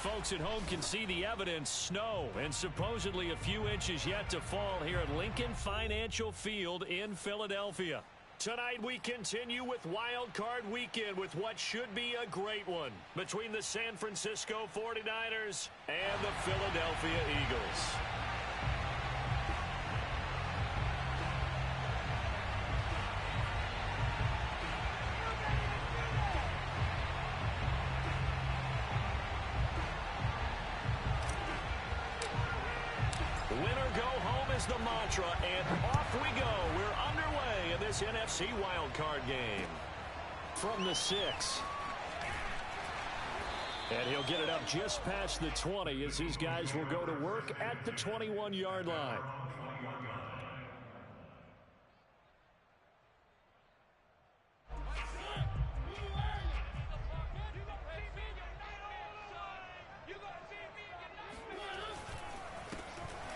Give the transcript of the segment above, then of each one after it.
folks at home can see the evidence. Snow and supposedly a few inches yet to fall here at Lincoln Financial Field in Philadelphia. Tonight we continue with Wild Card Weekend with what should be a great one between the San Francisco 49ers and the Philadelphia Eagles. Winner go home is the mantra, and off we go. We're underway in this NFC wildcard game. From the 6. And he'll get it up just past the 20 as his guys will go to work at the 21-yard line.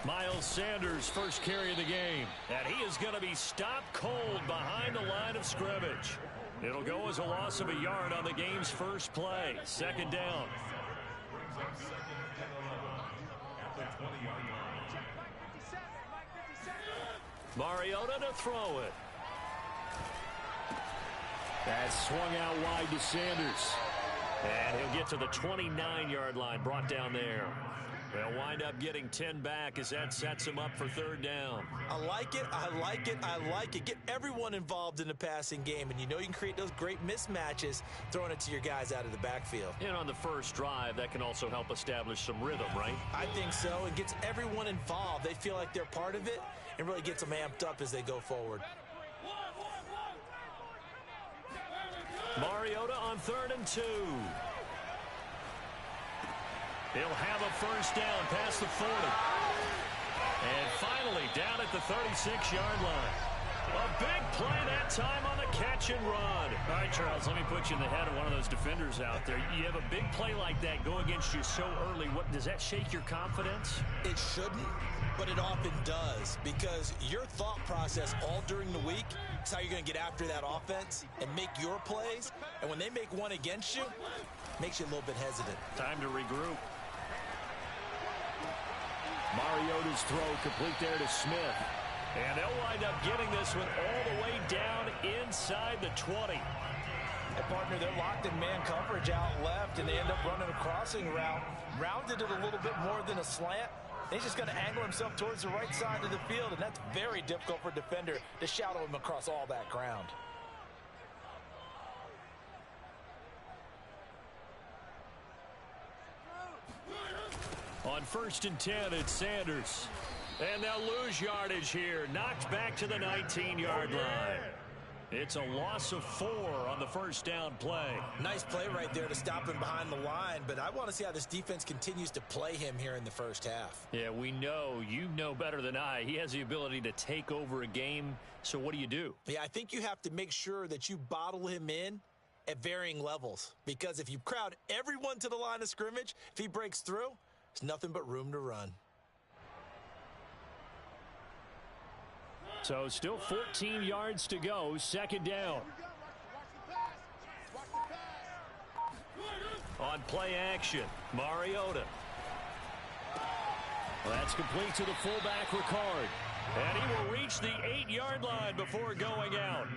Miles Sanders, first carry of the game. And he is going to be stopped cold behind the line of scrimmage. It'll go as a loss of a yard on the game's first play. Second down. Mariota to throw it. That's swung out wide to Sanders. And he'll get to the 29-yard line, brought down there. They'll wind up getting 10 back as that sets him up for third down. I like it, I like it, I like it. Get everyone involved in the passing game, and you know you can create those great mismatches throwing it to your guys out of the backfield. And on the first drive, that can also help establish some rhythm, right? I think so. It gets everyone involved. They feel like they're part of it and really gets them amped up as they go forward. Mariota on 3rd and 2. He'll have a first down past the 40. And finally down at the 36-yard line. A big play that time on the catch and run. All right, Charles, let me put you in the head of one of those defenders out there. You have a big play like that go against you so early. What does that shake your confidence? It shouldn't, but it often does, because your thought process all during the week is how you're going to get after that offense and make your plays. And when they make one against you, it makes you a little bit hesitant. Time to regroup. Mariota's throw complete there to Smith. And they'll wind up getting this one all the way down inside the 20. And partner, they're locked in man coverage out left, and they end up running a crossing route. Rounded it a little bit more than a slant. He's just going to angle himself towards the right side of the field, and that's very difficult for a defender to shadow him across all that ground. On 1st and 10, it's Sanders. And they'll lose yardage here. Knocked back to the 19-yard line. It's a loss of 4 on the first down play. Nice play right there to stop him behind the line, but I want to see how this defense continues to play him here in the first half. Yeah, we know. You know better than I. He has the ability to take over a game, so what do? Yeah, I think you have to make sure that you bottle him in at varying levels, because if you crowd everyone to the line of scrimmage, if he breaks through, there's nothing but room to run. So still 14 yards to go, second down. On play action, Mariota. Well, that's complete to the fullback, Ricard. And he will reach the 8-yard line before going out.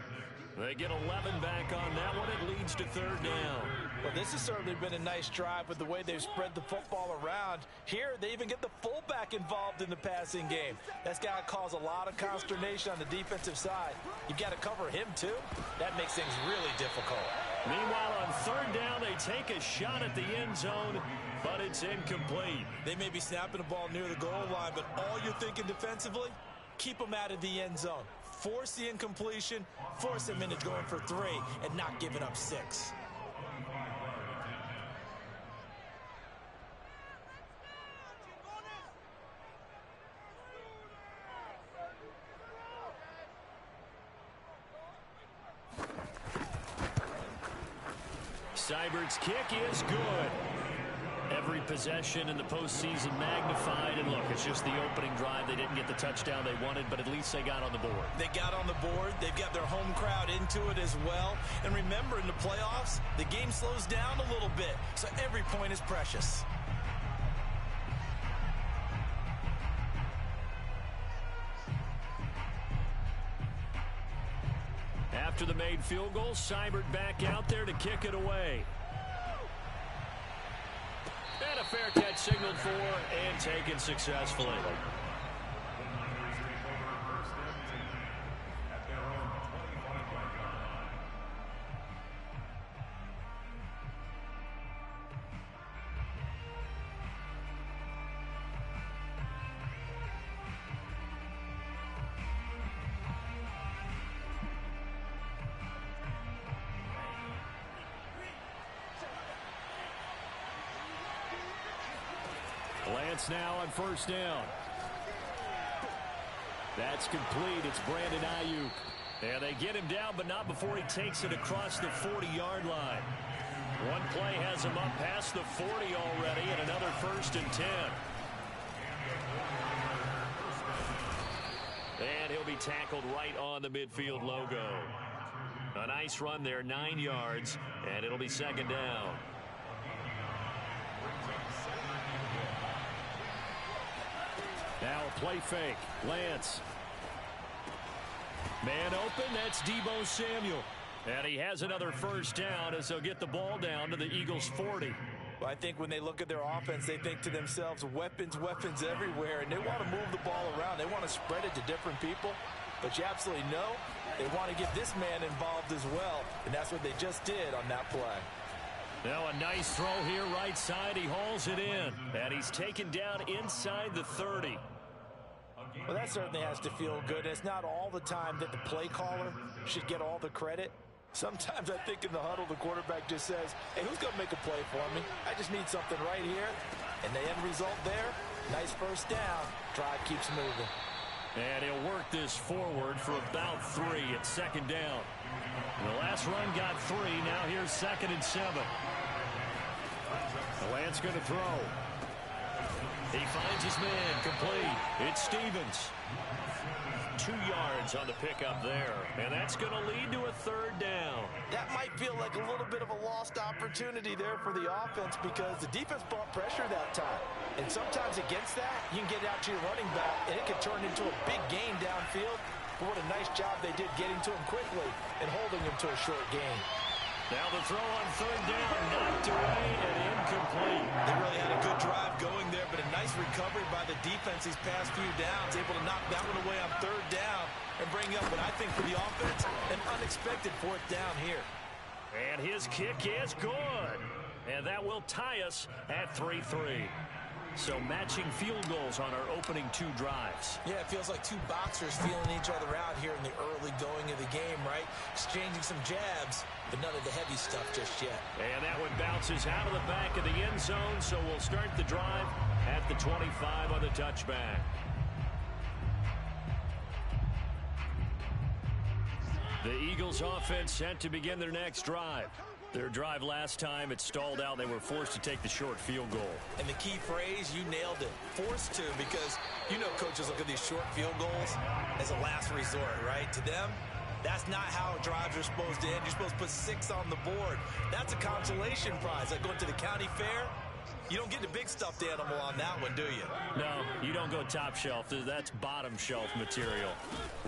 They get 11 back on that one. It leads to third down. Well, this has certainly been a nice drive with the way they've spread the football around. Here, they even get the fullback involved in the passing game. That's got to cause a lot of consternation on the defensive side. You've got to cover him, too. That makes things really difficult. Meanwhile, on third down, they take a shot at the end zone, but it's incomplete. They may be snapping the ball near the goal line, but all you're thinking defensively, keep them out of the end zone. Force the incompletion, force them into going for 3, and not giving up 6. Seibert's kick is good. Every possession in the postseason magnified. And look, it's just the opening drive. They didn't get the touchdown they wanted, but at least they got on the board. They got on the board. They've got their home crowd into it as well. And remember, in the playoffs, the game slows down a little bit, so every point is precious. after the made field goal. Seibert back out there to kick it away. And a fair catch signaled for and taken successfully. Lance now on first down. That's complete. It's Brandon Ayuk. And they get him down, but not before he takes it across the 40-yard line. One play has him up past the 40 already, and another 1st and 10. And he'll be tackled right on the midfield logo. A nice run there, 9 yards, and it'll be 2nd down. Now a play fake. Lance. Man open. That's Deebo Samuel. And he has another 1st down as they'll get the ball down to the Eagles' 40. Well, I think when they look at their offense, they think to themselves, weapons everywhere. And they want to move the ball around. They want to spread it to different people. But you absolutely know they want to get this man involved as well. And that's what they just did on that play. Now a nice throw here right side. He hauls it in. And he's taken down inside the 30. Well, that certainly has to feel good. It's not all the time that the play caller should get all the credit. Sometimes I think in the huddle, the quarterback just says, hey, who's going to make a play for me? I just need something right here. And the end result there, nice 1st down. Drive keeps moving. And he'll work this forward for about 3 at 2nd down. The last run got 3. Now here's 2nd and 7. Lance going to throw. He finds his man complete. It's Stevens. 2 yards on the pickup there. And that's going to lead to a 3rd down. That might feel like a little bit of a lost opportunity there for the offense because the defense brought pressure that time. And sometimes against that, you can get out to your running back, and it can turn into a big gain downfield. But what a nice job they did getting to him quickly and holding him to a short gain. Now the throw on 3rd down, knocked away and incomplete. They really had a good drive going there, but a nice recovery by the defense these past few downs, able to knock that one away on 3rd down and bring up what I think for the offense, an unexpected 4th down here. And his kick is good. And that will tie us at 3-3. So matching field goals on our opening 2 drives. Yeah, it feels like 2 boxers feeling each other out here in the early going of the game, right? Exchanging some jabs, but none of the heavy stuff just yet. And that one bounces out of the back of the end zone, so we'll start the drive at the 25 on the touchback. The Eagles offense set to begin their next drive. Their drive last time, it stalled out. They were forced to take the short field goal. And the key phrase, you nailed it. Forced to, because you know coaches look at these short field goals as a last resort, right? To them, that's not how drives are supposed to end. You're supposed to put 6 on the board. That's a consolation prize. Like going to the county fair, you don't get the big stuffed animal on that one, do you? No, you don't go top shelf. That's bottom shelf material.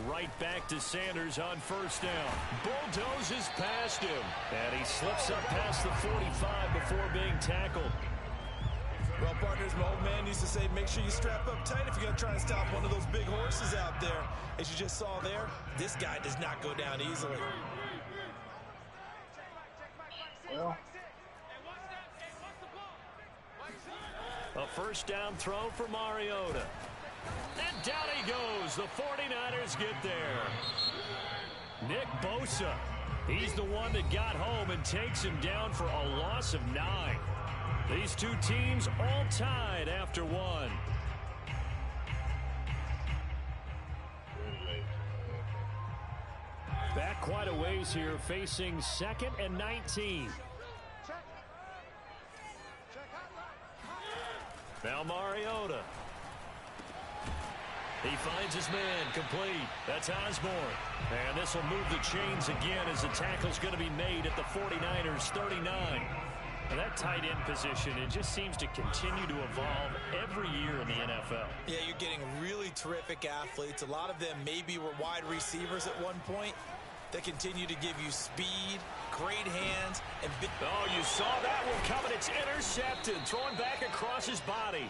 Right back to Sanders on 1st down. Bulldozes past him. And he slips up past the 45 before being tackled. Well, partners, my old man used to say, make sure you strap up tight if you're going to try and stop one of those big horses out there. As you just saw there, this guy does not go down easily. Well, a 1st down throw for Mariota. And down he goes. The 49ers get there. Nick Bosa. He's the one that got home and takes him down for a loss of 9. These 2 teams all tied after 1. Back quite a ways here, facing 2nd and 19. Now Mariota. He finds his man complete. That's Osborne. And this will move the chains again as the tackle's going to be made at the 49ers 39. And that tight end position, it just seems to continue to evolve every year in the NFL. Yeah, you're getting really terrific athletes. A lot of them maybe were wide receivers at one point. They continue to give you speed, great hands, and big... Oh, you saw that one coming. It's intercepted. Throwing back across his body.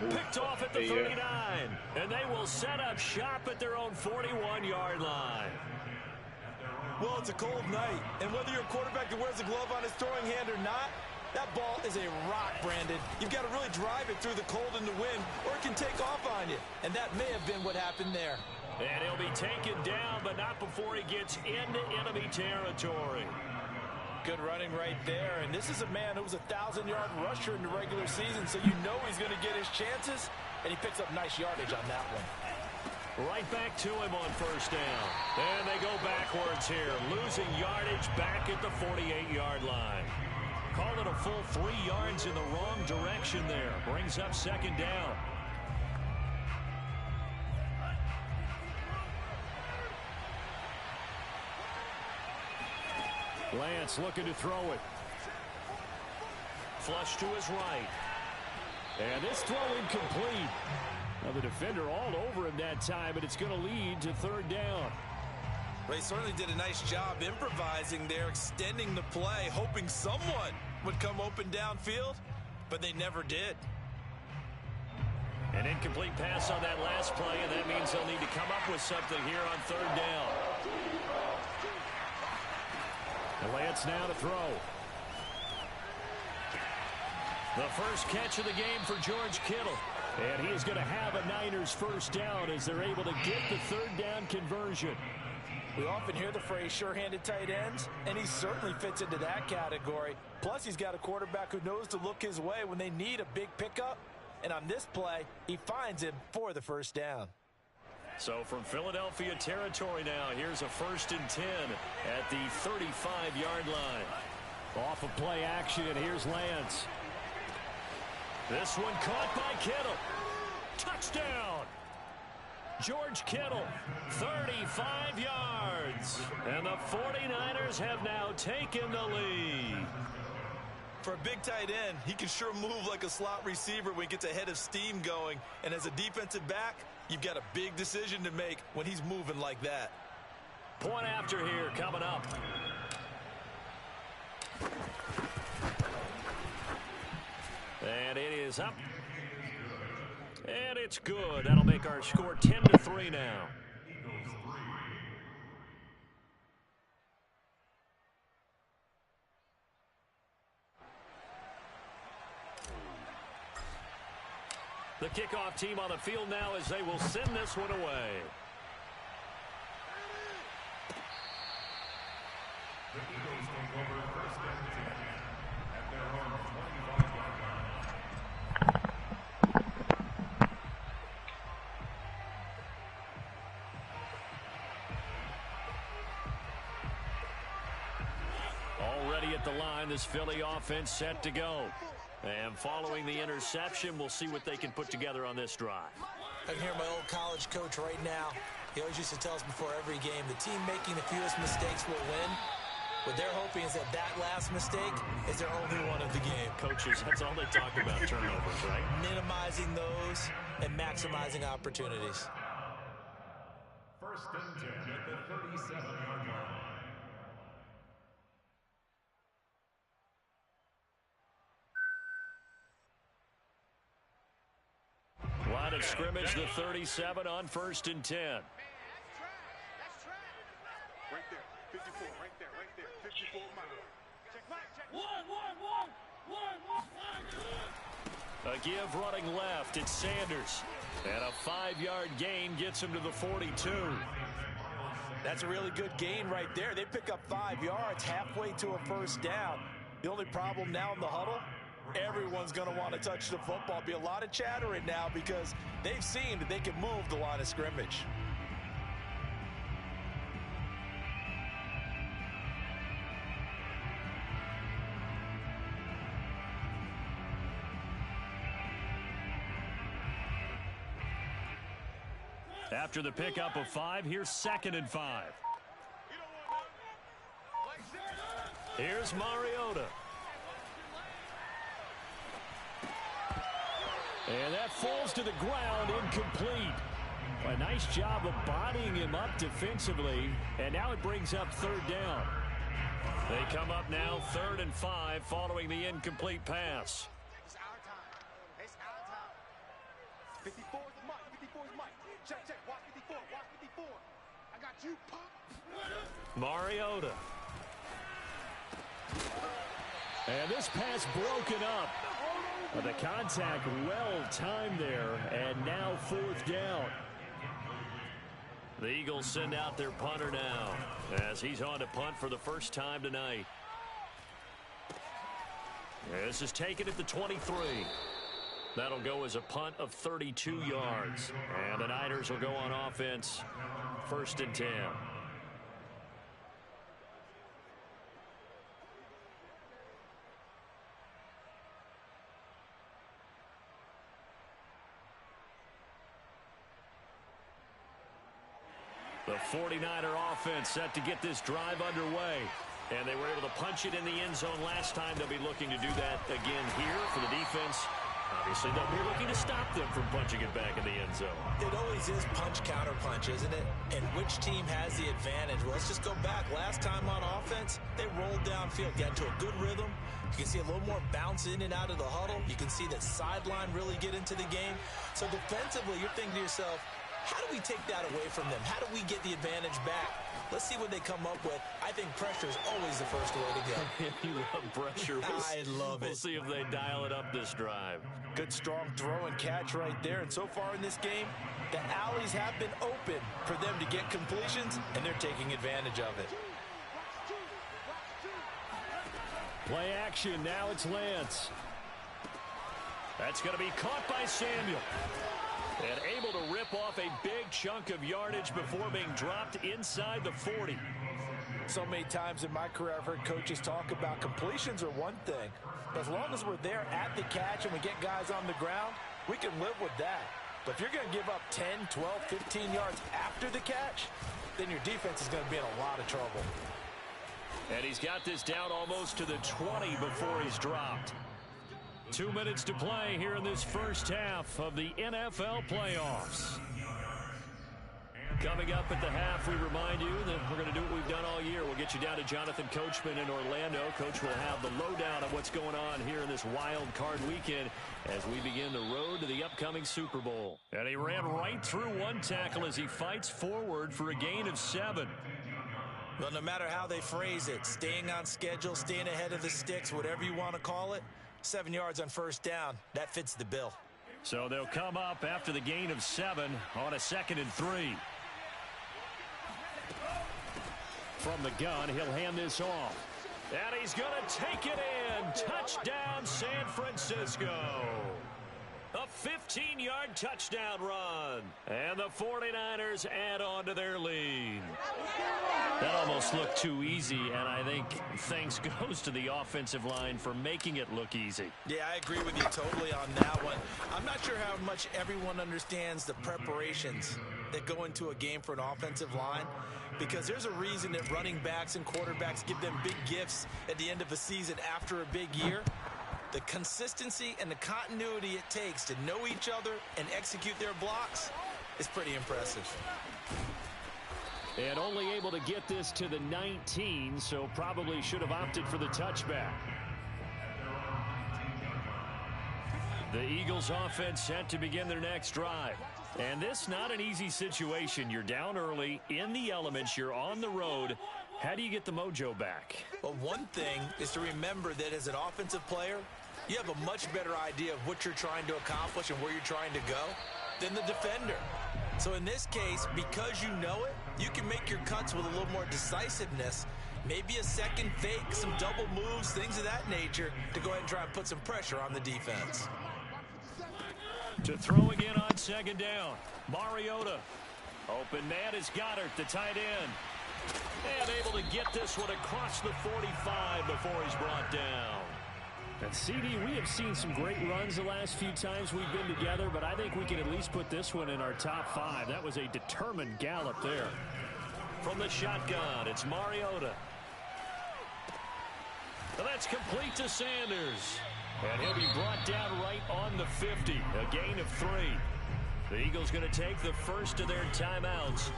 Picked off at the 39. And they will set up shop at their own 41-yard line. Well, it's a cold night, and whether you're a quarterback that wears a glove on his throwing hand or not, that ball is a rock, Brandon. You've got to really drive it through the cold and the wind, or it can take off on you. And that may have been what happened there. And he'll be taken down, but not before he gets into enemy territory. Good running right there, and this is a man who was a 1,000-yard rusher in the regular season, so you know he's going to get his chances, and he picks up nice yardage on that one. Right back to him on first down. And they go backwards here, losing yardage back at the 48-yard line. Call it a full 3 yards in the wrong direction there. Brings up second down. Lance looking to throw it. Flush to his right. And this throw incomplete. Now the defender all over him that time, but it's going to lead to third down. They certainly did a nice job improvising there, extending the play, hoping someone would come open downfield, but they never did. An incomplete pass on that last play, and that means they'll need to come up with something here on third down. Lance now to throw. The first catch of the game for George Kittle. And he is going to have a Niners first down as they're able to get the third down conversion. We often hear the phrase sure-handed tight ends, and he certainly fits into that category. Plus, he's got a quarterback who knows to look his way when they need a big pickup. And on this play, he finds him for the first down. So from Philadelphia territory now, here's a 1st and 10 at the 35-yard line. Off of play action, here's Lance. This one caught by Kittle. Touchdown! George Kittle, 35 yards. And the 49ers have now taken the lead. For a big tight end, he can sure move like a slot receiver when he gets a head of steam going. And as a defensive back, you've got a big decision to make when he's moving like that. Point after here coming up. And it is up. And it's good. That'll make our score 10-3 now. The kickoff team on the field now as they will send this one away. The Eagles take over first and 10 at their own 25-yard line. Already at the line, this Philly offense set to go. And following the interception, we'll see what they can put together on this drive. I can hear my old college coach right now. He always used to tell us before every game, the team making the fewest mistakes will win. What they're hoping is that last mistake is their only one of the game. Coaches, that's all they talk about, turnovers, right? Minimizing those and maximizing opportunities. 1st and 10 at the 37-yard line. Line of scrimmage, the 37 on 1st and 10. That's track. Right there, 54, right there, 54 mile. A give running left, it's Sanders. And a 5-yard gain gets him to the 42. That's a really good gain right there. They pick up 5 yards halfway to a first down. The only problem now in the huddle, everyone's going to want to touch the football. Be a lot of chattering now because they've seen that they can move the line of scrimmage. After the pickup of 5, here's 2nd and 5. Here's Mariota. And that falls to the ground, incomplete. A nice job of bodying him up defensively, and now it brings up third down. They come up now 3rd and 5 following the incomplete pass. It's our time. It's our time. 54 is Mike. 54 is Mike. Check, check. Watch 54. Watch 54. I got you, pop. Mariota. And this pass broken up. But the contact well timed there, and now 4th down. The Eagles send out their punter now as he's on to punt for the first time tonight. This is taken at the 23. That'll go as a punt of 32 yards. And the Niners will go on offense 1st and 10. The 49er offense set to get this drive underway. And they were able to punch it in the end zone last time. They'll be looking to do that again here for the defense. Obviously, they'll be looking to stop them from punching it back in the end zone. It always is punch-counter-punch, isn't it? And which team has the advantage? Well, let's just go back. Last time on offense, they rolled downfield, got into a good rhythm. You can see a little more bounce in and out of the huddle. You can see that sideline really get into the game. So defensively, you're thinking to yourself, how do we take that away from them? How do we get the advantage back? Let's see what they come up with. I think pressure is always the first way to go. You love pressure. I love it. We'll see if they dial it up this drive. Good, strong throw and catch right there. And so far in this game, the alleys have been open for them to get completions, and they're taking advantage of it. Play action. Now it's Lance. That's going to be caught by Samuel. And able to rip off a big chunk of yardage before being dropped inside the 40. So many times in my career, I've heard coaches talk about completions are one thing. But as long as we're there at the catch and we get guys on the ground, we can live with that. But if you're going to give up 10, 12, 15 yards after the catch, then your defense is going to be in a lot of trouble. And he's got this down almost to the 20 before he's dropped. 2 minutes to play here in this first half of the NFL playoffs. Coming up at the half, we remind you that we're going to do what we've done all year. We'll get you down to Jonathan Coachman in Orlando. Coach will have the lowdown of what's going on here in this wild card weekend as we begin the road to the upcoming Super Bowl. And he ran right through one tackle as he fights forward for a gain of 7. Well, no matter how they phrase it, staying on schedule, staying ahead of the sticks, whatever you want to call it, 7 yards on first down, that fits the bill. So they'll come up after the gain of 7 on a 2nd and 3. From the gun, he'll hand this off. And he's going to take it in. Touchdown, San Francisco. A 15-yard touchdown run. And the 49ers add on to their lead. That almost looked too easy, and I think thanks goes to the offensive line for making it look easy. Yeah, I agree with you totally on that one. I'm not sure how much everyone understands the preparations that go into a game for an offensive line, because there's a reason that running backs and quarterbacks give them big gifts at the end of a season after a big year. The consistency and the continuity it takes to know each other and execute their blocks is pretty impressive. And only able to get this to the 19, so probably should have opted for the touchback. The Eagles offense set to begin their next drive. And this not an easy situation. You're down early, in the elements, you're on the road. How do you get the mojo back? Well, one thing is to remember that as an offensive player, you have a much better idea of what you're trying to accomplish and where you're trying to go than the defender. So in this case, because you know it, you can make your cuts with a little more decisiveness, maybe a second fake, some double moves, things of that nature, to go ahead and try and put some pressure on the defense. To throw again on 2nd down, Mariota. Open man is Goddard, the tight end. And able to get this one across the 45 before he's brought down. And CD, we have seen some great runs the last few times we've been together, but I think we can at least put this one in our top 5. That was a determined gallop there. From the shotgun, it's Mariota. And that's complete to Sanders. And he'll be brought down right on the 50. A gain of 3. The Eagles going to take the first of their timeouts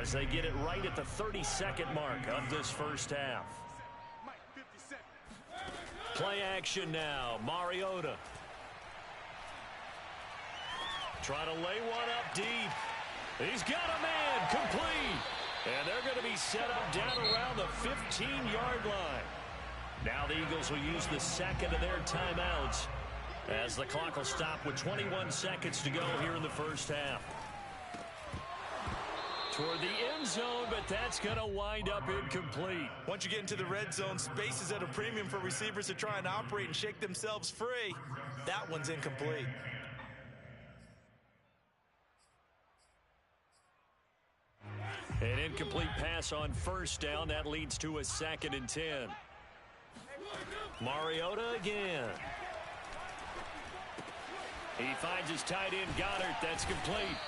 as they get it right at the 30-second mark of this first half. Play action now. Mariota. Try to lay one up deep. He's got a man complete. And they're going to be set up down around the 15-yard line. Now the Eagles will use the second of their timeouts as the clock will stop with 21 seconds to go here in the first half. Toward the end zone, but that's going to wind up incomplete. Once you get into the red zone, space is at a premium for receivers to try and operate and shake themselves free. That one's incomplete. An incomplete pass on first down. That leads to a 2nd and 10. Mariota again. He finds his tight end, Goddard. That's complete.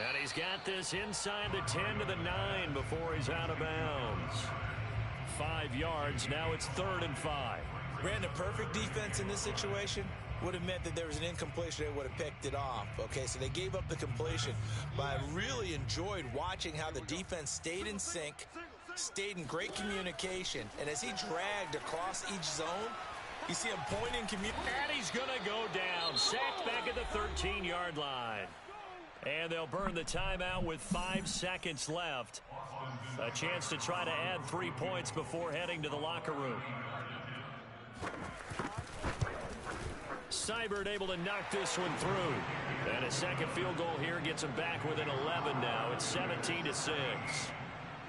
And he's got this inside the 10 to the 9 before he's out of bounds. 5 yards. Now it's 3rd and 5. Ran a perfect defense in this situation. Would have meant that there was an incompletion. They would have picked it off. Okay, so they gave up the completion. But I really enjoyed watching how the defense stayed in sync, stayed in great communication. And as he dragged across each zone, you see him pointing and he's going to go down. Sacked back at the 13-yard line. And they'll burn the timeout with 5 seconds left. A chance to try to add 3 points before heading to the locker room. Seibert able to knock this one through. And a second field goal here gets him back within 11 now. It's 17-6.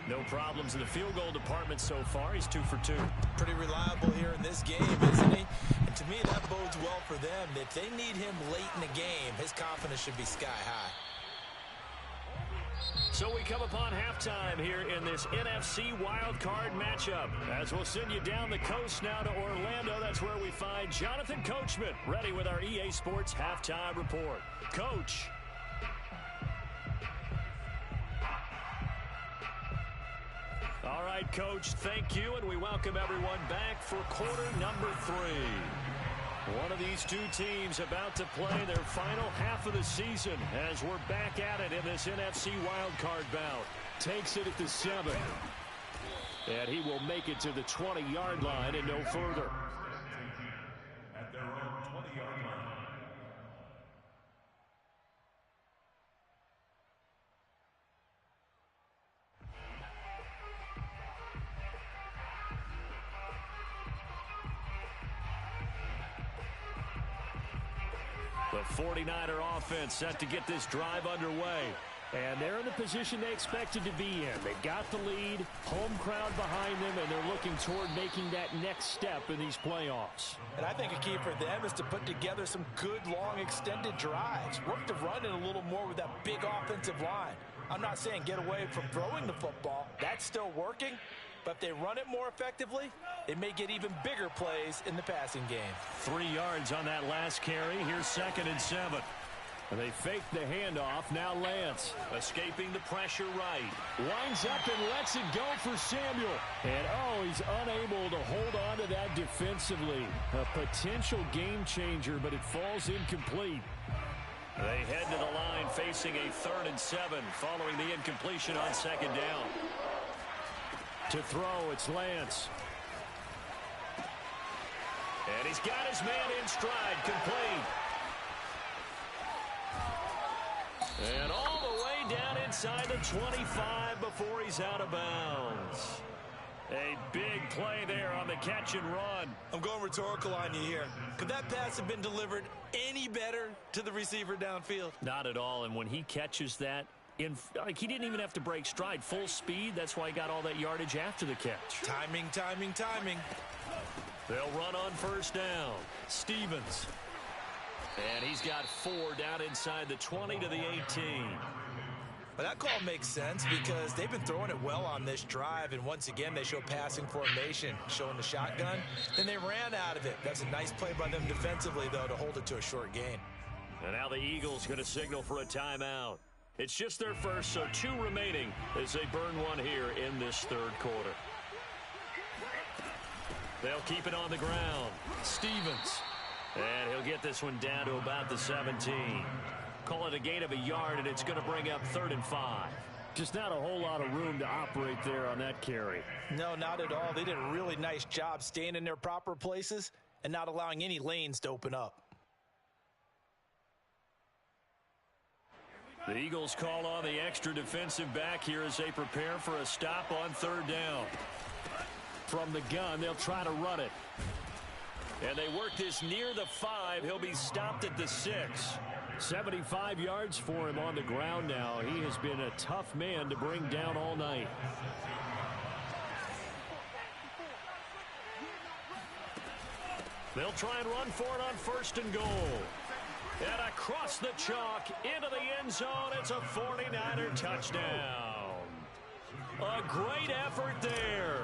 No problems in the field goal department so far. He's 2 for 2. Pretty reliable here in this game, isn't he? And to me, that bodes well for them. If they need him late in the game, his confidence should be sky high. So we come upon halftime here in this NFC wildcard matchup. As we'll send you down the coast now to Orlando. That's where we find Jonathan Coachman ready with our EA Sports halftime report. Coach. All right, Coach, thank you, and we welcome everyone back for quarter number 3. One of these two teams about to play their final half of the season as we're back at it in this NFC wildcard bout. Takes it at the 7. And he will make it to the 20-yard line and no further. At their own 20-yard line. The 49er offense set to get this drive underway. And they're in the position they expected to be in. They've got the lead, home crowd behind them, and they're looking toward making that next step in these playoffs. And I think a key for them is to put together some good, long, extended drives. Work the run in a little more with that big offensive line. I'm not saying get away from throwing the football. That's still working. But if they run it more effectively, they may get even bigger plays in the passing game. 3 yards on that last carry. Here's 2nd and 7. And they fake the handoff. Now Lance escaping the pressure right. Winds up and lets it go for Samuel. And, he's unable to hold on to that defensively. A potential game changer, but it falls incomplete. They head to the line facing a 3rd and 7 following the incompletion on 2nd down. To throw, it's Lance. And he's got his man in stride, complete. And all the way down inside the 25 before he's out of bounds. A big play there on the catch and run. I'm going rhetorical on you here. Could that pass have been delivered any better to the receiver downfield? Not at all, and when he catches that, he didn't even have to break stride. Full speed, that's why he got all that yardage after the catch. Timing, timing, timing. They'll run on first down. Stevens. And he's got 4 down inside the 20 to the 18. But that call makes sense because they've been throwing it well on this drive, and once again they show passing formation, showing the shotgun. Then they ran out of it. That's a nice play by them defensively, though, to hold it to a short gain. And now the Eagles going to signal for a timeout. It's just their first, so 2 remaining as they burn one here in this 3rd quarter. They'll keep it on the ground. Stevens. And he'll get this one down to about the 17. Call it a gain of a yard, and it's going to bring up 3rd and 5. Just not a whole lot of room to operate there on that carry. No, not at all. They did a really nice job staying in their proper places and not allowing any lanes to open up. The Eagles call on the extra defensive back here as they prepare for a stop on 3rd down. From the gun, they'll try to run it. And they work this near the 5. He'll be stopped at the 6. 75 yards for him on the ground now. He has been a tough man to bring down all night. They'll try and run for it on 1st and goal. And across the chalk into the end zone. It's a 49er touchdown. A great effort there.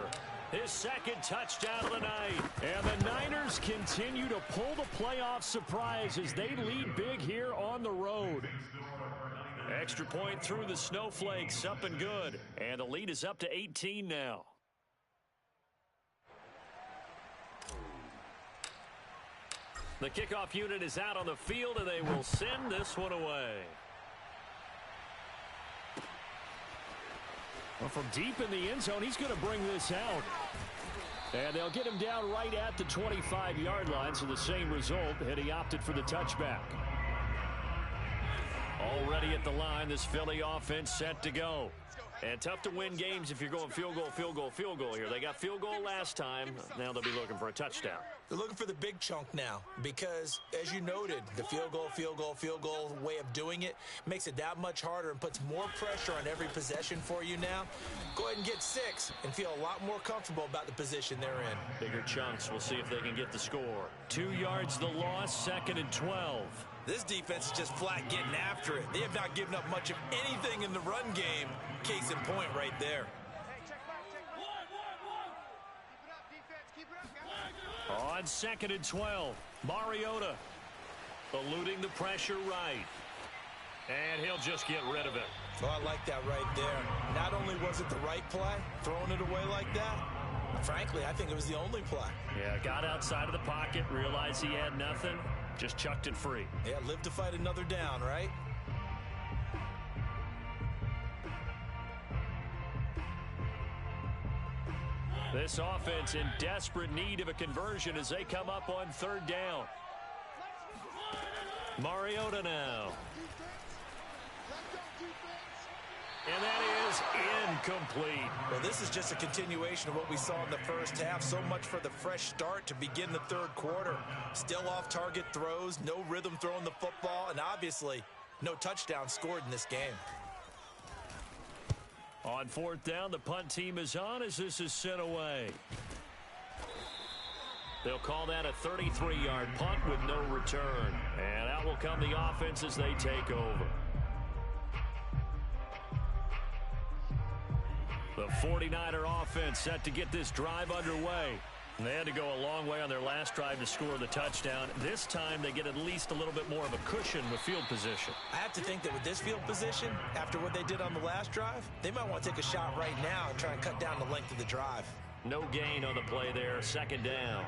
His 2nd touchdown of the night. And the Niners continue to pull the playoff surprise as they lead big here on the road. Extra point through the snowflakes, up and good. And the lead is up to 18 now. The kickoff unit is out on the field, and they will send this one away. Well, from deep in the end zone, he's going to bring this out. And they'll get him down right at the 25-yard line, so the same result, and he opted for the touchback. Already at the line, this Philly offense set to go. And tough to win games if you're going field goal, field goal, field goal here. They got field goal last time. Now they'll be looking for a touchdown. They're looking for the big chunk now because, as you noted, the field goal way of doing it makes it that much harder and puts more pressure on every possession for you now. Go ahead and get 6 and feel a lot more comfortable about the position they're in. Bigger chunks. We'll see if they can get the score. 2 yards the loss, 2nd and 12. This defense is just flat getting after it. They have not given up much of anything in the run game. Case in point right there. On 2nd and 12, Mariota eluding the pressure right. And he'll just get rid of it. Oh, I like that right there. Not only was it the right play, throwing it away like that, frankly, I think it was the only play. Yeah, got outside of the pocket, realized he had nothing, just chucked it free. Yeah, live to fight another down, right? This offense in desperate need of a conversion as they come up on 3rd down. Mariota now. And that is incomplete. Well, this is just a continuation of what we saw in the first half. So much for the fresh start to begin the 3rd quarter. Still off-target throws, no rhythm throwing the football, and obviously no touchdown scored in this game. On 4th down, the punt team is on as this is sent away. They'll call that a 33-yard punt with no return. And out will come the offense as they take over. The 49er offense set to get this drive underway. They had to go a long way on their last drive to score the touchdown. This time they get at least a little bit more of a cushion with field position. I have to think that with this field position, after what they did on the last drive, they might want to take a shot right now and try and cut down the length of the drive. No gain on the play there, 2nd down.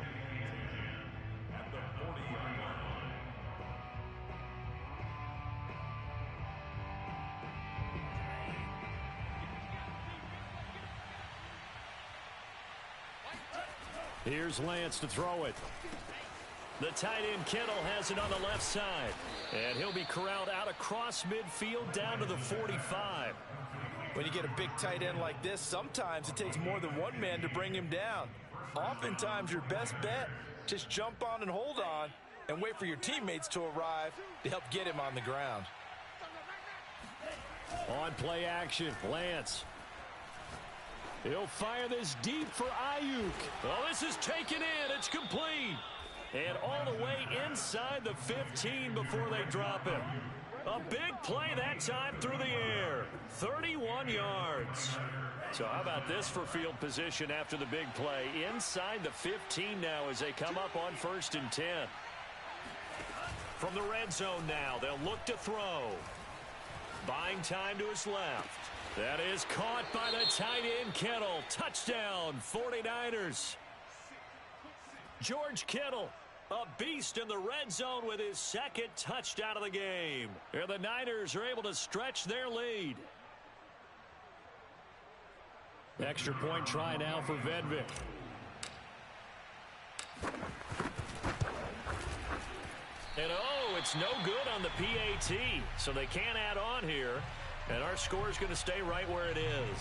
Here's Lance to throw it. The tight end Kittle has it on the left side. And he'll be corralled out across midfield down to the 45. When you get a big tight end like this, sometimes it takes more than one man to bring him down. Oftentimes your best bet, just jump on and hold on and wait for your teammates to arrive to help get him on the ground. On play action, Lance. He'll fire this deep for Ayuk. Oh, this is taken in. It's complete. And all the way inside the 15 before they drop him. A big play that time through the air. 31 yards. So how about this for field position after the big play? Inside the 15 now as they come up on 1st and 10. From the red zone now, they'll look to throw. Buying time to his left. That is caught by the tight end Kittle. Touchdown, 49ers. George Kittle, A beast in the red zone with his second touchdown of the game. And the Niners are able to stretch their lead. Extra point try now for Vedvik. And oh, it's no good on the PAT. So they can't add on here. And our score is going to stay right where it is.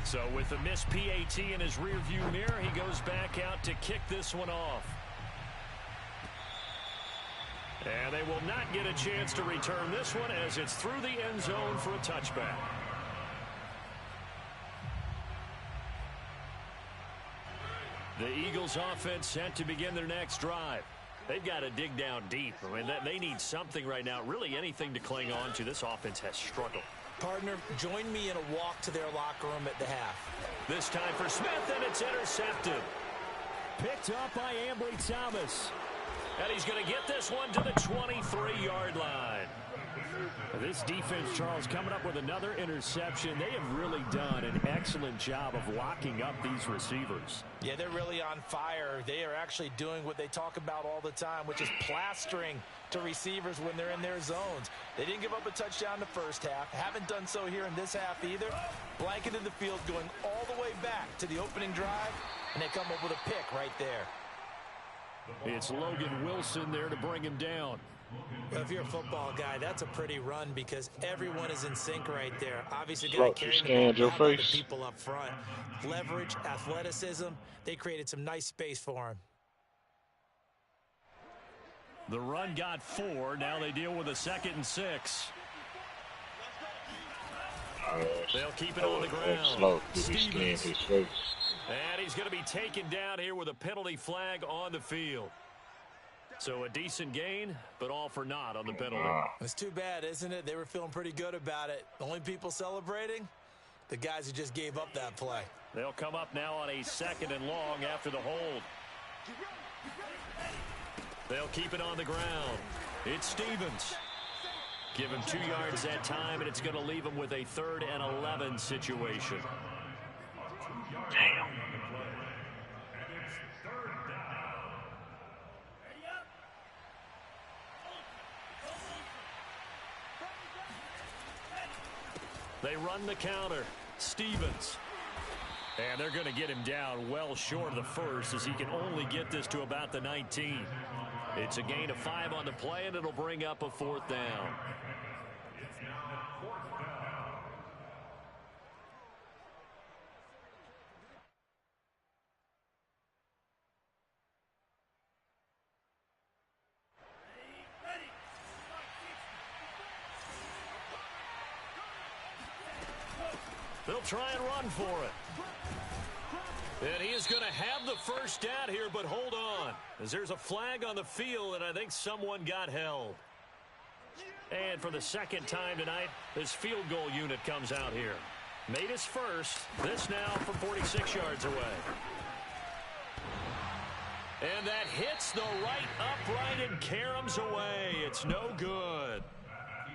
So with the missed PAT in his rearview mirror, he goes back out to kick this one off. And they will not get a chance to return this one as it's through the end zone for a touchback. The Eagles offense set to begin their next drive. They've got to dig down deep. I mean, they need something right now, really anything to cling on to. This offense has struggled. Partner, join me in a walk to their locker room at the half. This time for Smith, and it's intercepted. Picked up by Ambry Thomas. And he's going to get this one to the 23-yard line. This defense, Charles, coming up with another interception. They have really done an excellent job of locking up these receivers. Yeah, they're really on fire. They are actually doing what they talk about all the time, which is plastering to receivers when they're in their zones. They didn't give up a touchdown in the first half. Haven't done so here in this half either. Blanketed the field going all the way back to the opening drive, and they come up with a pick right there. It's Logan Wilson there to bring him down. Well, if you're a football guy, that's a pretty run because everyone is in sync right there. Obviously, got to carry the ball, the people up front. Leverage, athleticism, they created some nice space for him. The run got 4. Now they deal with a 2nd and 6. They'll keep it on the ground. Stevens. And he's going to be taken down here with a penalty flag on the field. So a decent gain, but all for naught on the penalty. It's too bad, isn't it? They were feeling pretty good about it. The only people celebrating, the guys who just gave up that play. They'll come up now on a 2nd and long after the hold. They'll keep it on the ground. It's Stevens. Give him 2 yards that time, and it's going to leave him with a 3rd and 11 situation. Damn. They run the counter. Stevens. And they're going to get him down well short of the first as he can only get this to about the 19. It's a gain of 5 on the play, and it'll bring up a 4th down. They'll try and run for it. And he is going to have the first down here, but hold on, as there's a flag on the field, and I think someone got held. And for the 2nd time tonight, this field goal unit comes out here. Made his first. This now from 46 yards away. And that hits the right upright and caroms away. It's no good.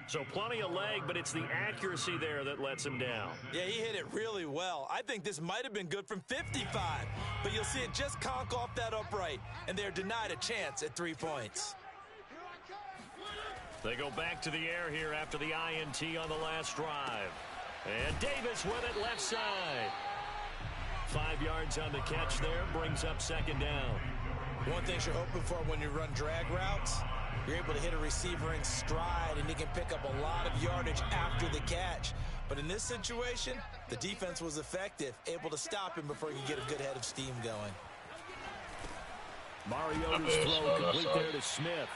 So plenty of leg, but it's the accuracy there that lets him down. Yeah, he hit it really well. I think this might have been good from 55, but you'll see it just conk off that upright, and they're denied a chance at 3 points. They go back to the air here after the INT on the last drive. And Davis with it left side. 5 yards on the catch there, brings up 2nd down. One thing you're hoping for when you run drag routes, you're able to hit a receiver in stride, and he can pick up a lot of yardage after the catch. But in this situation, the defense was effective, able to stop him before he could get a good head of steam going. Mariota's throw complete there to Smith.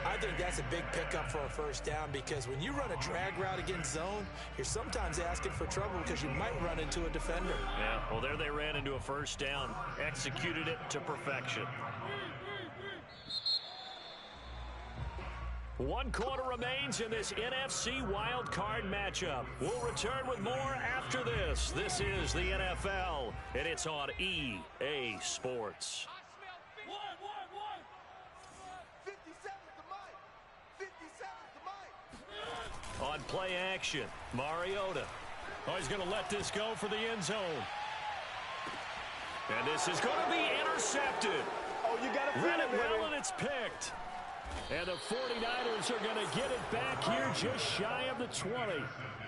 I think that's a big pickup for a first down because when you run a drag route against zone, you're sometimes asking for trouble because you might run into a defender. Yeah, well, there they ran into a first down, executed it to perfection. 1 quarter remains in this NFC wildcard matchup. We'll return with more after this. This is the NFL, and it's on EA Sports. On play action, Mariota. Oh, he's going to let this go for the end zone. And this is going to be intercepted. Oh, you got to Read it well, and it's picked. And the 49ers are going to get it back here just shy of the 20.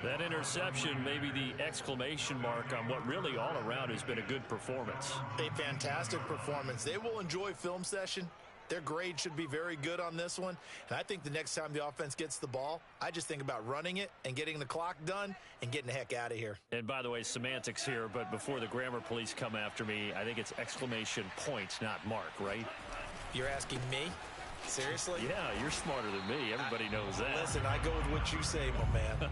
That interception may be the exclamation mark on what really all around has been a good performance. A fantastic performance. They will enjoy film session. Their grade should be very good on this one. And I think the next time the offense gets the ball, I just think about running it and getting the clock done and getting the heck out of here. And by the way, semantics here, but before the grammar police come after me, I think it's exclamation point, not mark, right? You're asking me? Seriously? Yeah, you're smarter than me. Everybody knows that. Listen, I go with what you say, my man.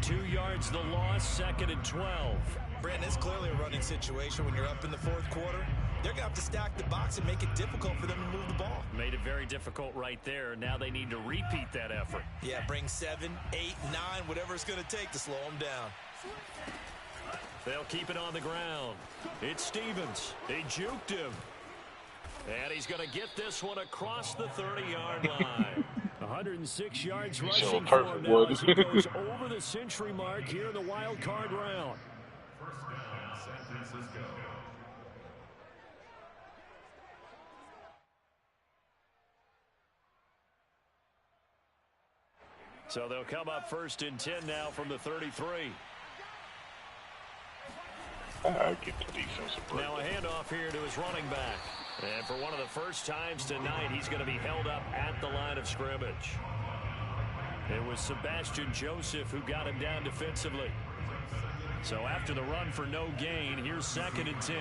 2 yards the loss, 2nd and 12. Brandon, it's clearly a running situation when you're up in the fourth quarter. They're going to have to stack the box and make it difficult for them to move the ball. Made it very difficult right there. Now they need to repeat that effort. Yeah, bring 7, 8, 9, whatever it's going to take to slow them down. They'll keep it on the ground. It's Stevens. They juked him. And he's going to get this one across the 30-yard line. 106 yards rushing for him now as he goes over the century mark here in the wild card round. First down, San Francisco. So they'll come up 1st and 10 now from the 33. I get the defensive break. Now a handoff here to his running back. And for one of the first times tonight, he's going to be held up at the line of scrimmage. It was Sebastian Joseph who got him down defensively. So after the run for no gain, here's 2nd and 10.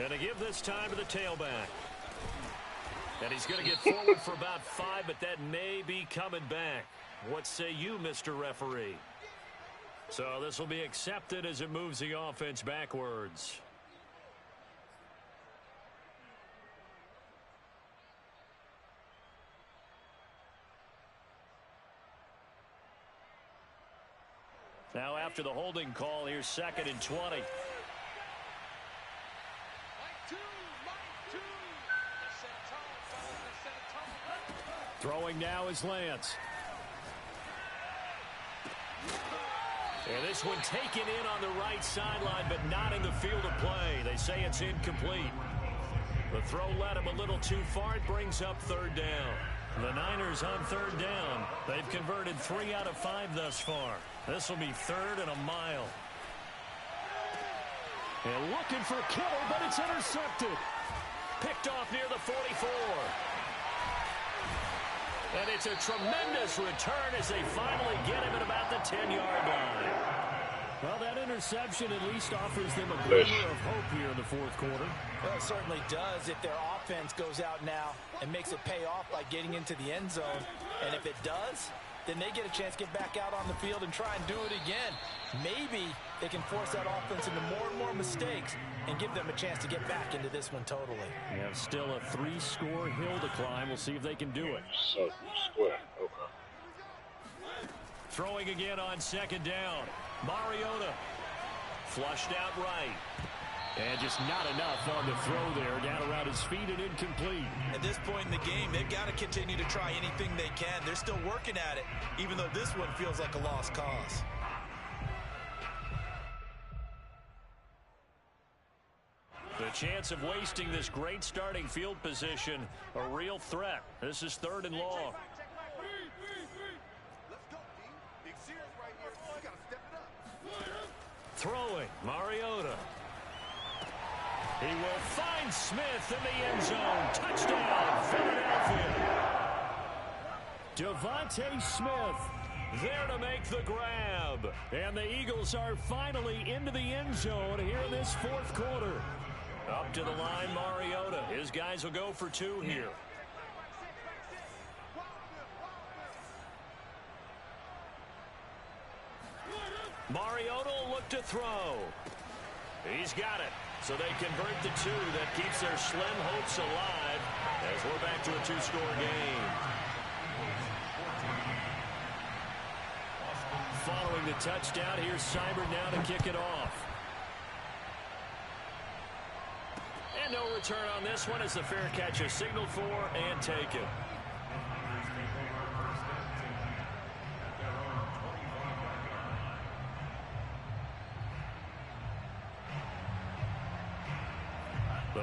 And to give this time to the tailback. And he's going to get forward for about 5, but that may be coming back. What say you, Mr. Referee? So this will be accepted as it moves the offense backwards. Now after the holding call, here's 2nd and 20. Throwing now is Lance. And this one taken in on the right sideline, but not in the field of play. They say it's incomplete. The throw led him a little too far. It brings up 3rd down. The Niners on 3rd down. They've converted 3 out of 5 thus far. This will be 3rd and a mile. And looking for Kittle, but it's intercepted. Picked off near the 44. And it's a tremendous return as they finally get him at about the 10-yard line. Well, that interception at least offers them a glimmer of hope here in the fourth quarter. Well, it certainly does if their offense goes out now and makes it pay off by getting into the end zone. And if it does, then they get a chance to get back out on the field and try and do it again. Maybe they can force that offense into more and more mistakes and give them a chance to get back into this one totally. They have still a 3-score hill to climb. We'll see if they can do it. So, square. Okay. Throwing again on 2nd down. Mariota flushed out right. And just not enough on the throw there. Down around his feet and incomplete. At this point in the game, they've got to continue to try anything they can. They're still working at it, even though this one feels like a lost cause. The chance of wasting this great starting field position, a real threat. This is 3rd and long. Throwing, Mariota. He will find Smith in the end zone. Touchdown, Philadelphia. Devontae Smith there to make the grab. And the Eagles are finally into the end zone here in this fourth quarter. Up to the line, Mariota. His guys will go for 2 here. Mariota will look to throw. He's got it. So they convert the 2. That keeps their slim hopes alive as we're back to a 2-score game. Following the touchdown, here's Seibert now to kick it off. And no return on this one as the fair catch is signaled for and taken.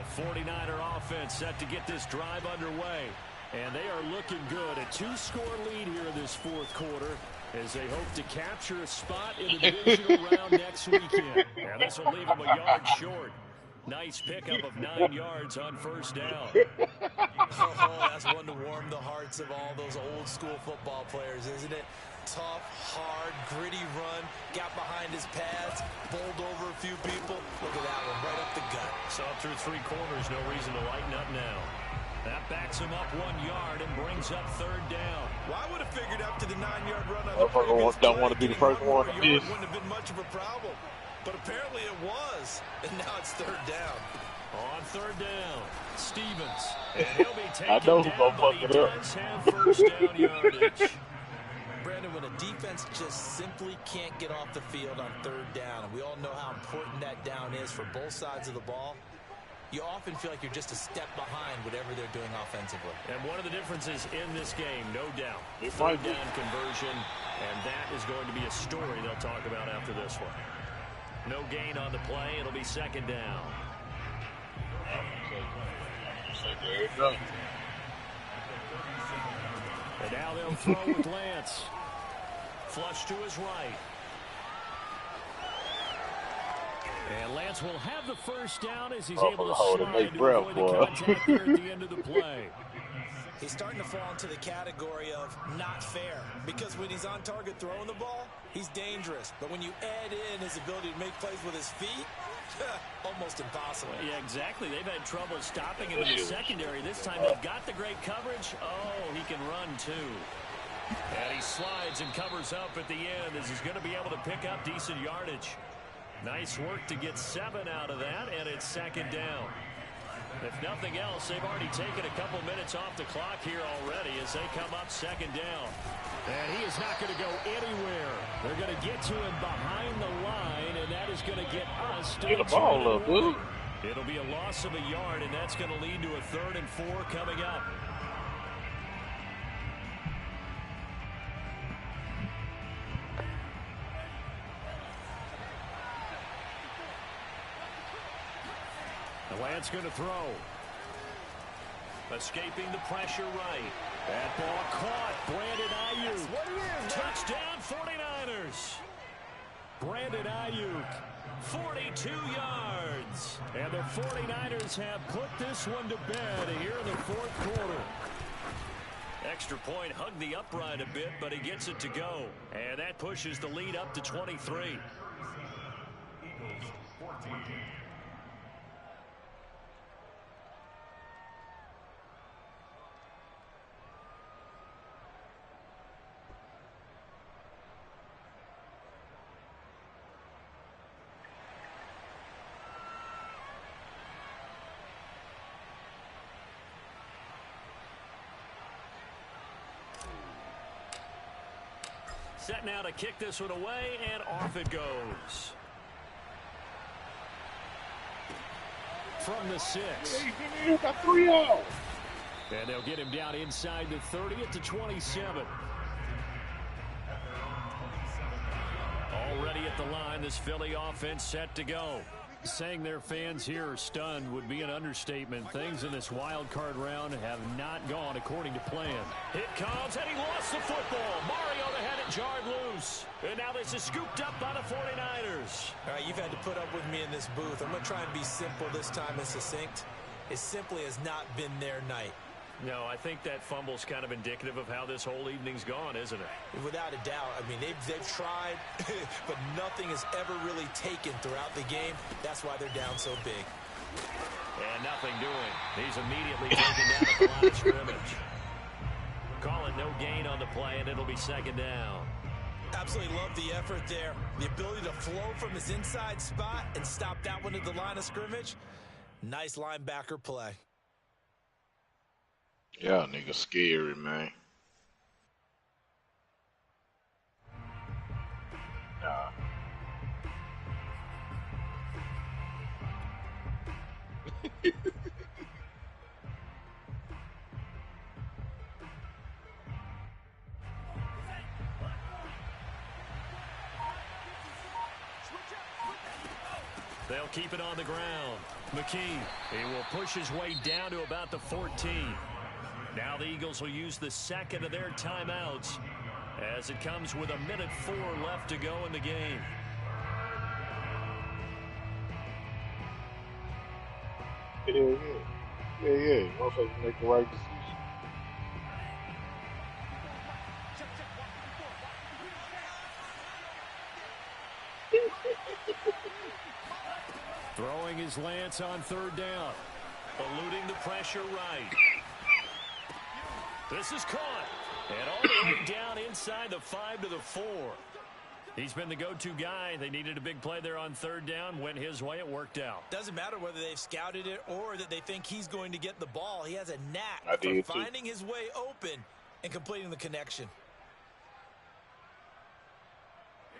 The 49er offense set to get this drive underway. And they are looking good. A 2-score lead here in this fourth quarter as they hope to capture a spot in the divisional round next weekend. And this will leave them a yard short. Nice pickup of 9 yards on first down. Oh, that's one to warm the hearts of all those old school football players, isn't it? Tough, hard, gritty run, got behind his pads, bowled over a few people. Look at that one, right up the gut. Saw through 3 quarters, no reason to lighten up now. That backs him up 1 yard and brings up third down. Well, I would have figured up to the 9-yard run on the previous play. Don't want to be the first one to miss. Wouldn't have been much of a problem. But apparently it was. And now it's third down. On third down, Stevens. And he'll be taken I know who's down, gonna but fuck he it up. does have first down yardage. Brandon, when a defense just simply can't get off the field on third down, and we all know how important that down is for both sides of the ball, you often feel like you're just a step behind whatever they're doing offensively. And one of the differences in this game, no doubt, It third might be. down conversion, and that is going to be a story they'll talk about after this one. No gain on the play. It'll be second down. There you go. And now they'll throw with Lance. Flush to his right. And Lance will have the first down as he's able to hold it, slide make to breath, avoid the boy. contact there at the end of the play. He's starting to fall into the category of not fair, because when he's on target throwing the ball, he's dangerous. But when you add in his ability to make plays with his feet, almost impossible. Yeah, exactly. They've had trouble stopping him in the secondary. This time they've got the great coverage. Oh, he can run too. And he slides and covers up at the end as he's going to be able to pick up decent yardage. Nice work to get 7 out of that, and it's second down. If nothing else, they've already taken a couple minutes off the clock here already as they come up second down. And he is not going to go anywhere. They're going to get to him behind the line, and that is going to get us to Get the ball up, dude. It'll be a loss of a yard, and that's going to lead to a 3rd and 4 coming up. Lance going to throw. Escaping the pressure right. That ball caught. Brandon Ayuk. Touchdown 49ers. Brandon Ayuk. 42 yards. And the 49ers have put this one to bed here in the fourth quarter. Extra point hugged the upright a bit, but he gets it to go. And that pushes the lead up to 23. Eagles 14. Set now to kick this one away, and off it goes. From the 6. You got 3 out. And they'll get him down inside the 30 at the 27. Already at the line, this Philly offense set to go. Saying their fans here are stunned would be an understatement. Things in this wild card round have not gone according to plan. Hit comes, and he lost the football. Mariota had it jarred loose. And now this is scooped up by the 49ers. All right, you've had to put up with me in this booth. I'm going to try and be simple this time and succinct. It simply has not been their night. No, I think that fumble's kind of indicative of how this whole evening's gone, isn't it? Without a doubt. I mean, they've tried, but nothing has ever really taken throughout the game. That's why they're down so big. And nothing doing. He's immediately taken down at the line of scrimmage. Call it no gain on the play, and it'll be second down. Absolutely love the effort there. The ability to flow from his inside spot and stop that one at the line of scrimmage. Nice linebacker play. Yeah, nigga, scary, man. Nah. They'll keep it on the ground. McKee, he will push his way down to about the 14. Now the Eagles will use the second of their timeouts as it comes with 1:04 left to go in the game. Yeah. Motherfuckers make the right decision. Throwing his lance on third down. Eluding the pressure right. This is caught. And all the way down inside the 5 to the 4. He's been the go-to guy. They needed a big play there on third down. Went his way. It worked out. Doesn't matter whether they've scouted it or that they think he's going to get the ball. He has a knack for finding his way open and completing the connection.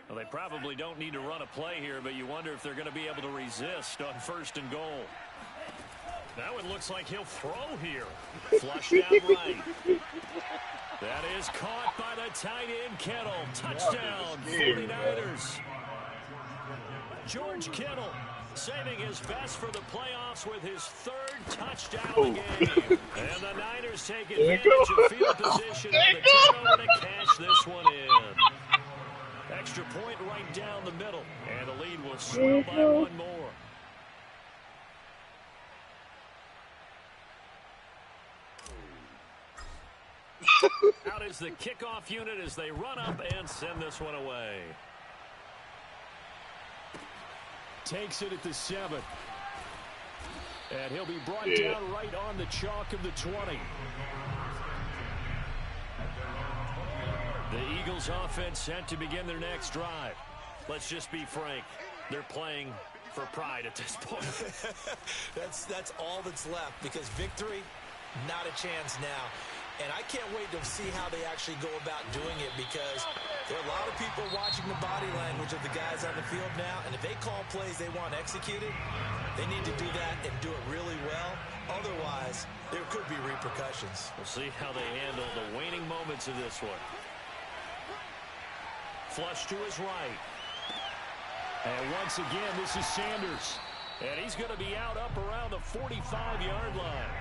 Well, they probably don't need to run a play here, but you wonder if they're going to be able to resist on 1st and goal. Now it looks like he'll throw here. Flushed out right. That is caught by the tight end, Kittle. Touchdown, 49ers. George Kittle saving his best for the playoffs with his 3rd touchdown of the game. And the Niners take advantage of field position on the turnover to cash this one in. Extra point right down the middle. And the lead will swell by 1 more. Out is the kickoff unit as they run up and send this one away. Takes it at the 7. And he'll be brought down right on the chalk of the 20. The Eagles offense set to begin their next drive. Let's just be frank. They're playing for pride at this point. That's all that's left, because victory, not a chance now. And I can't wait to see how they actually go about doing it, because there are a lot of people watching the body language of the guys on the field now, and if they call plays they want executed, they need to do that and do it really well. Otherwise, there could be repercussions. We'll see how they handle the waning moments of this one. Flush to his right. And once again, this is Sanders. And he's going to be out up around the 45-yard line.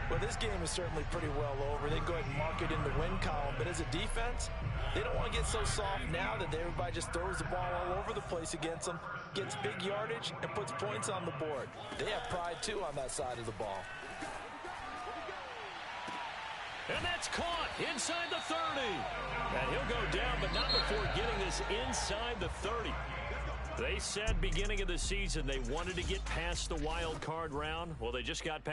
Well, this game is certainly pretty well over. They can go ahead and mark it in the win column. But as a defense, they don't want to get so soft now that everybody just throws the ball all over the place against them, gets big yardage, and puts points on the board. They have pride, too, on that side of the ball. And that's caught inside the 30. And he'll go down, but not before getting this inside the 30. They said beginning of the season they wanted to get past the wild card round. Well, they just got past